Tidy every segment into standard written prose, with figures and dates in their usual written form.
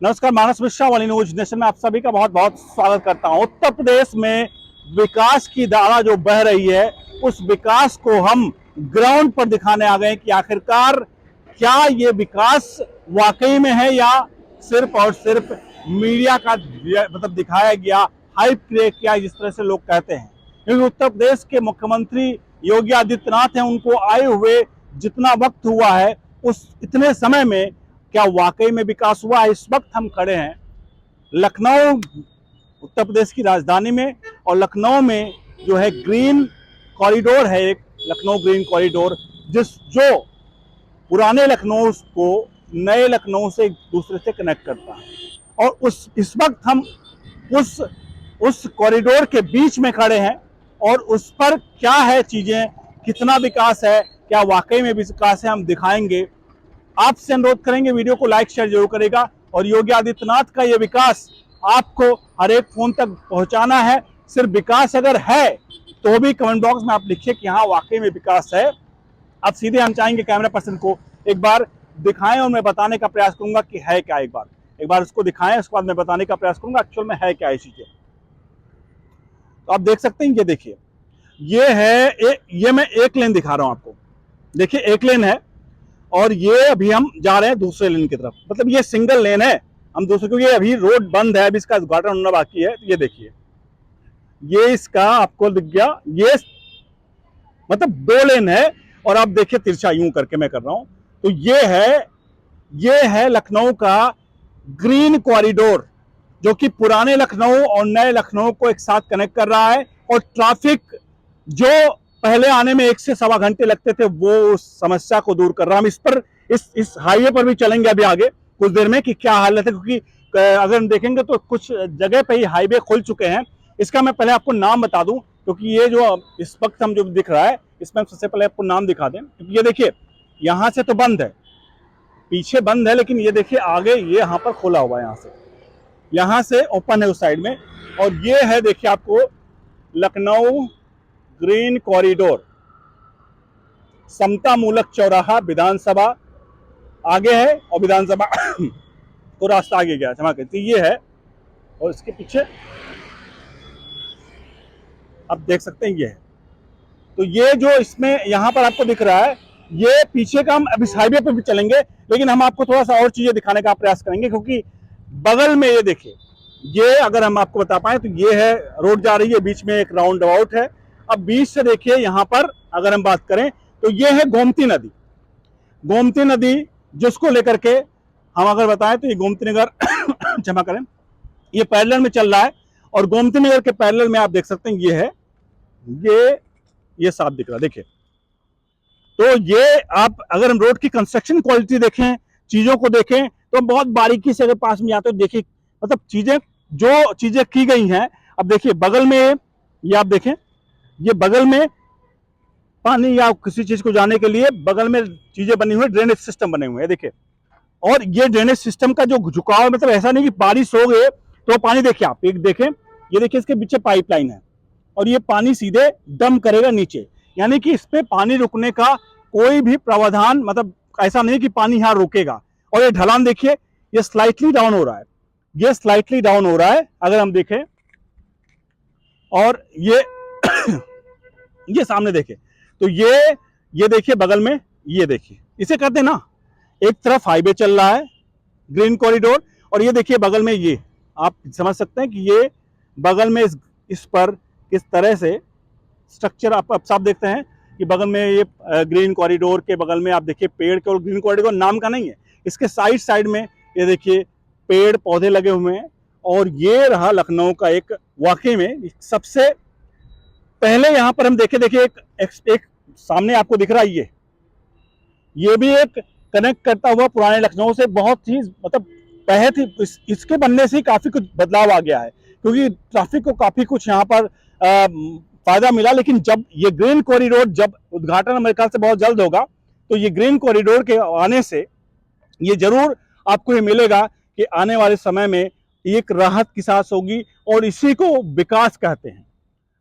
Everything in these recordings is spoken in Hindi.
नमस्कार, मानस मिश्रा वाली न्यूज नेशन में आप सभी का बहुत बहुत स्वागत करता हूं। उत्तर प्रदेश में विकास की धारा जो बह रही है, उस विकास को हम ग्राउंड पर दिखाने आ गए कि आखिरकार क्या ये विकास वाकई में है या सिर्फ और सिर्फ मीडिया का मतलब दिखाया गया, हाइप क्रिएट किया, जिस तरह से लोग कहते हैं। क्योंकि उत्तर प्रदेश के मुख्यमंत्री योगी आदित्यनाथ हैं, उनको आए हुए जितना वक्त हुआ है, उस इतने समय में क्या वाकई में विकास हुआ है। इस वक्त हम खड़े हैं लखनऊ, उत्तर प्रदेश की राजधानी में, और लखनऊ में जो है ग्रीन कॉरिडोर है, एक लखनऊ ग्रीन कॉरिडोर, जो पुराने लखनऊ को नए लखनऊ से एक दूसरे से कनेक्ट करता है। और इस वक्त हम उस कॉरिडोर के बीच में खड़े हैं, और उस पर क्या है चीजें, कितना विकास है, क्या वाकई में विकास है, हम दिखाएंगे। आपसे अनुरोध करेंगे वीडियो को लाइक शेयर जरूर करेगा, और योगी आदित्यनाथ का ये विकास आपको हर एक फोन तक पहुंचाना है। सिर्फ विकास अगर है तो भी कमेंट बॉक्स में आप लिखिए कि हाँ वाकई में विकास है। अब सीधे हम चाहेंगे कैमरा पर्सन को एक बार दिखाएं, और मैं बताने का प्रयास करूंगा कि है क्या। एक बार उसको दिखाएं, उसके बाद मैं बताने का प्रयास करूंगा एक्चुअल में है क्या ये चीजें। तो आप देख सकते हैं, ये देखिए, ये है ये मैं एक लेन दिखा रहा हूं आपको। देखिए एक लेन है, और ये अभी हम जा रहे हैं दूसरे लेन की तरफ। मतलब ये सिंगल लेन है, हम दूसरे, क्योंकि अभी रोड बंद है, अभी इसका उद्घाटन होना बाकी है। ये देखिए, ये इसका आपको दिख गया, ये मतलब दो लेन है, और आप देखिए तिरछा यूं करके मैं कर रहा हूं। तो ये है लखनऊ का ग्रीन कॉरिडोर, जो कि पुराने लखनऊ और नए लखनऊ को एक साथ कनेक्ट कर रहा है। और ट्रैफिक जो पहले आने में 1 से सवा घंटे लगते थे, वो उस समस्या को दूर कर रहा है। हम इस पर इस हाईवे पर भी चलेंगे अभी आगे कुछ देर में कि क्या हालत है, क्योंकि अगर हम देखेंगे तो कुछ जगह पे ही हाईवे खुल चुके हैं। इसका मैं पहले आपको नाम बता दूं, क्योंकि ये जो इस वक्त हम जो दिख रहा है, इसमें सबसे पहले आपको नाम दिखा दें। क्योंकि ये देखिए, यहां से तो बंद है, पीछे बंद है, लेकिन ये देखिए आगे ये यहाँ पर खुला हुआ है, यहाँ से ओपन है उस साइड में। और ये है देखिए आपको लखनऊ ग्रीन कॉरिडोर, समता मूलक चौराहा, विधानसभा आगे है, और विधानसभा को रास्ता आगे गया, क्षमा करती, ये है। और इसके पीछे आप देख सकते हैं ये है। तो ये जो इसमें यहाँ पर आपको दिख रहा है, ये पीछे का, हम अब इस हाईवे पे भी चलेंगे, लेकिन हम आपको थोड़ा सा और चीजें दिखाने का प्रयास करेंगे। क्योंकि बगल में ये देखिए, ये अगर हम आपको बता पाए तो ये है रोड जा रही है, बीच में एक राउंड अबाउट है। अब बीच से देखिए, यहाँ पर अगर हम बात करें तो ये है गोमती नदी। गोमती नदी जिसको लेकर के हम अगर बताएं तो ये गोमती नगर क्षमा करें, ये पैरेलल में चल रहा है। और गोमती नगर के पैरेलल में आप देख सकते हैं ये है, ये साफ दिख रहा है, देखिए। तो ये आप अगर हम रोड की कंस्ट्रक्शन क्वालिटी देखें, चीजों को देखें, तो बहुत बारीकी से अगर पास में आते हो देखिए, मतलब जो चीजें की गई हैं। अब देखिए बगल में, ये आप देखें, ये बगल में पानी या किसी चीज को जाने के लिए बगल में चीजें बनी हुई, ड्रेनेज सिस्टम बने हुए हैं, देखिए। और ये ड्रेनेज सिस्टम का जो झुकाव, मतलब ऐसा नहीं कि बारिश हो गए तो पानी, देखिए आप एक देखें, ये देखिए इसके पीछे पाइपलाइन है, और ये पानी सीधे डंप करेगा नीचे। यानी कि इस पे पानी रुकने का कोई भी प्रावधान, मतलब ऐसा नहीं कि पानी यहां रुकेगा। और ये ढलान देखिए, ये स्लाइटली डाउन हो रहा है, ये स्लाइटली डाउन हो रहा है अगर हम देखें। और ये सामने देखें तो ये देखिए बगल में, ये देखिए, इसे कहते हैं ना, एक तरफ हाईवे चल रहा है ग्रीन कॉरिडोर, और ये देखिए बगल में, ये आप समझ सकते हैं कि ये बगल में इस पर किस तरह से स्ट्रक्चर आप साफ देखते हैं कि बगल में ये ग्रीन कॉरिडोर के बगल में आप देखिए पेड़ के, और ग्रीन कॉरिडोर नाम का नहीं है, इसके साइड में ये देखिए पेड़ पौधे लगे हुए हैं। और ये रहा लखनऊ का एक वाकई में सबसे पहले, यहां पर हम देखिए एक सामने आपको दिख रहा है, ये भी एक कनेक्ट करता हुआ पुराने लखनऊ से बहुत ही, मतलब पहले थी, इसके बनने से काफी कुछ बदलाव आ गया है, क्योंकि ट्रैफिक को काफी कुछ यहाँ पर फायदा मिला। लेकिन जब ये ग्रीन कॉरिडोर, जब उद्घाटन मेरे ख्याल से बहुत जल्द होगा, तो ये ग्रीन कॉरिडोर के आने से ये जरूर आपको ये मिलेगा कि आने वाले समय में एक राहत की सांस होगी, और इसी को विकास कहते हैं।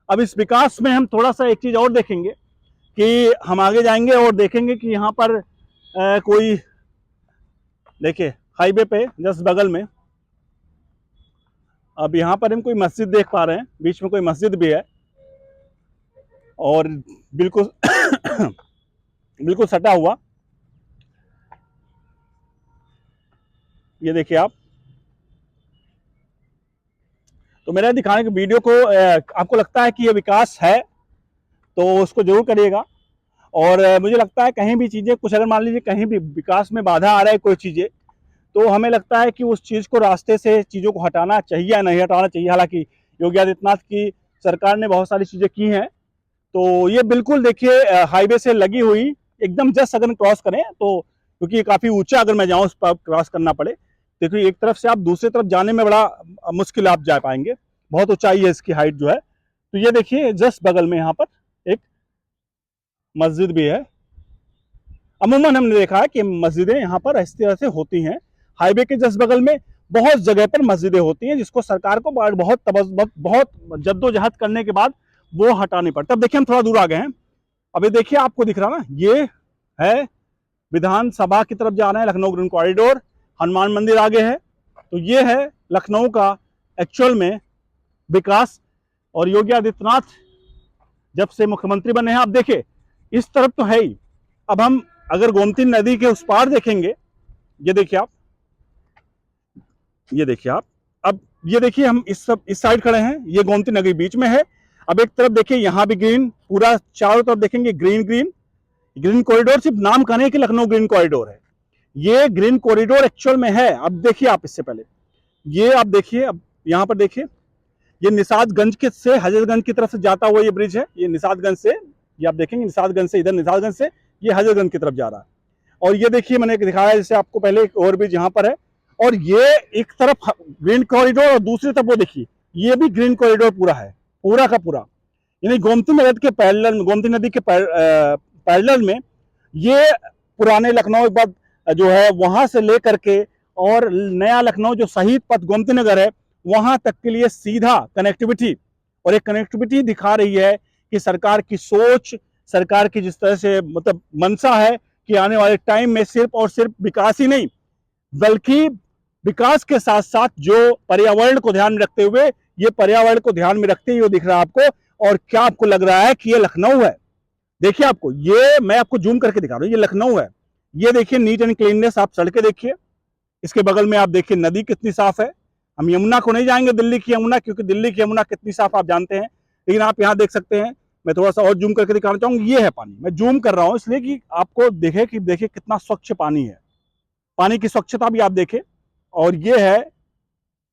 अब इस विकास में हम थोड़ा सा एक चीज और देखेंगे कि हम आगे जाएंगे और देखेंगे कि यहाँ पर कोई, देखिए हाईवे पे जस्ट बगल में अब यहाँ पर हम कोई मस्जिद देख पा रहे हैं, बीच में कोई मस्जिद भी है और बिल्कुल बिल्कुल सटा हुआ। ये देखिए आप। तो मेरा दिखाने की वीडियो को आपको लगता है कि ये विकास है तो उसको जरूर करिएगा। और मुझे लगता है कहीं भी चीज़ें कुछ अगर मान लीजिए कहीं भी विकास में बाधा आ रहा है कोई चीज़ें, तो हमें लगता है कि उस चीज़ को रास्ते से चीज़ों को हटाना चाहिए या नहीं हटाना चाहिए। हालांकि योगी आदित्यनाथ की सरकार ने बहुत सारी चीज़ें की हैं। तो ये बिल्कुल देखिए हाईवे से लगी हुई एकदम जस्ट अगर क्रॉस करें तो, क्योंकि ये काफ़ी ऊंचा अगर मैं जाऊँ उस पर क्रॉस करना पड़े, देखिए एक तरफ से आप दूसरी तरफ जाने में बड़ा मुश्किल आप जा पाएंगे, बहुत ऊंचाई है इसकी हाइट जो है। तो ये देखिए जस्ट बगल में यहाँ पर एक मस्जिद भी है। अमूमन हमने देखा है कि मस्जिदें यहाँ पर इस तरह से होती हैं, हाईवे के जस्ट बगल में बहुत जगह पर मस्जिदें होती हैं जिसको सरकार को बहुत जद्दोजहद करने के बाद वो हटानी पड़ता है। अब देखिए हम थोड़ा दूर आ गए हैं। अभी देखिए आपको दिख रहा ना, ये है विधानसभा की तरफ जा रहे हैं, लखनऊ ग्रीन कॉरिडोर, हनुमान मंदिर आगे है। तो ये है लखनऊ का एक्चुअल में विकास। और योगी आदित्यनाथ जब से मुख्यमंत्री बने हैं, आप देखिए इस तरफ तो है ही। अब हम अगर गोमती नदी के उस पार देखेंगे, ये देखिए आप, ये देखिए आप, अब ये देखिए हम इस साइड खड़े हैं, ये गोमती नदी बीच में है। अब एक तरफ देखिए यहाँ भी ग्रीन, पूरा चारों तरफ देखेंगे ग्रीन ग्रीन। ग्रीन कॉरिडोर सिर्फ नाम का नहीं कि लखनऊ ग्रीन कॉरिडोर है, ये ग्रीन कॉरिडोर एक्चुअल में है। अब देखिए आप, इससे पहले ये आप देखिए, अब यहाँ पर देखिए ये निषादगंज के से हजरतगंज की तरफ से जाता हुआ ये ब्रिज है। ये निषादगंज से, ये आप देखेंगे निषादगंज से, इधर निषादगंज से ये हजरतगंज की तरफ जा रहा है। और ये देखिए मैंने दिखाया जैसे आपको पहले एक और ब्रिज यहाँ पर है। और ये एक तरफ ग्रीन कॉरिडोर और दूसरी तरफ वो देखिए ये भी ग्रीन कॉरिडोर पूरा है, पूरा का पूरा। यानी गोमती नदी के पैरेलल में, गोमती नदी के पैरेलल में ये पुराने लखनऊ एक बार जो है वहां से लेकर के और नया लखनऊ जो शहीद पथ गोमती नगर है वहां तक के लिए सीधा कनेक्टिविटी, और एक कनेक्टिविटी दिखा रही है कि सरकार की सोच, सरकार की जिस तरह से मतलब मंशा है कि आने वाले टाइम में सिर्फ और सिर्फ विकास ही नहीं बल्कि विकास के साथ साथ जो पर्यावरण को ध्यान में रखते हुए, ये पर्यावरण को ध्यान में रखते हुए दिख रहा है आपको। और क्या आपको लग रहा है कि ये लखनऊ है? देखिए आपको, ये मैं आपको जूम करके दिखा रहा हूं, ये लखनऊ है। ये देखिए नीट एंड क्लीननेस, आप सड़कें देखिए, इसके बगल में आप देखिए नदी कितनी साफ है। हम यमुना को नहीं जाएंगे, दिल्ली की यमुना, क्योंकि दिल्ली की यमुना कितनी साफ आप जानते हैं, लेकिन आप यहाँ देख सकते हैं। मैं थोड़ा सा और जूम करके दिखाना चाहूंगा, ये है पानी। मैं जूम कर रहा हूं इसलिए कि आपको देखे कि देखिए कितना स्वच्छ पानी है, पानी की स्वच्छता भी आप देखें। और ये है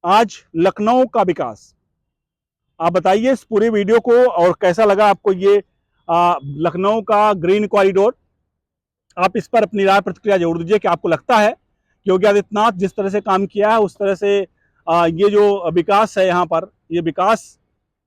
आज लखनऊ का विकास। आप बताइए इस पूरी वीडियो को और कैसा लगा आपको ये लखनऊ का ग्रीन कॉरिडोर। आप इस पर अपनी राय प्रतिक्रिया जरूर दीजिए कि आपको लगता है कि योगी आदित्यनाथ जिस तरह से काम किया है उस तरह से ये जो विकास है यहाँ पर, ये विकास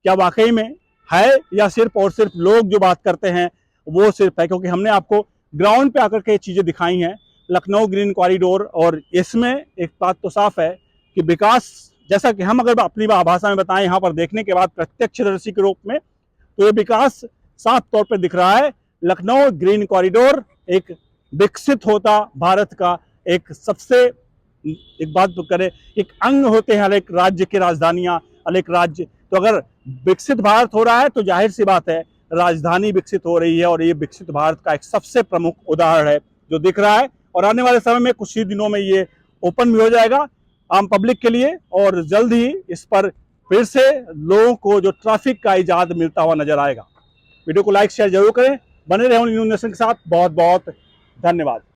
क्या वाकई में है या सिर्फ और सिर्फ लोग जो बात करते हैं वो सिर्फ है? क्योंकि हमने आपको ग्राउंड पे आकर के चीज़ें दिखाई हैं, लखनऊ ग्रीन कॉरिडोर, और इसमें एक बात तो साफ है कि विकास, जैसा कि हम अगर अपनी भाषा में बताएं यहाँ पर देखने के बाद प्रत्यक्षदर्शी के रूप में, तो ये विकास साफ तौर पर दिख रहा है। लखनऊ ग्रीन कॉरिडोर एक विकसित होता भारत का एक सबसे, एक बात तो करें, एक अंग होते हैं हर एक राज्य की राजधानियां, हर एक राज्य। तो अगर विकसित भारत हो रहा है तो जाहिर सी बात है राजधानी विकसित हो रही है, और ये विकसित भारत का एक सबसे प्रमुख उदाहरण है जो दिख रहा है। और आने वाले समय में कुछ ही दिनों में ये ओपन भी हो जाएगा आम पब्लिक के लिए, और जल्द ही इस पर फिर से लोगों को जो ट्रैफिक का इजाद मिलता हुआ नजर आएगा। वीडियो को लाइक शेयर जरूर करें, बने रहे न्यूज़ नेशन के साथ। बहुत बहुत धन्यवाद।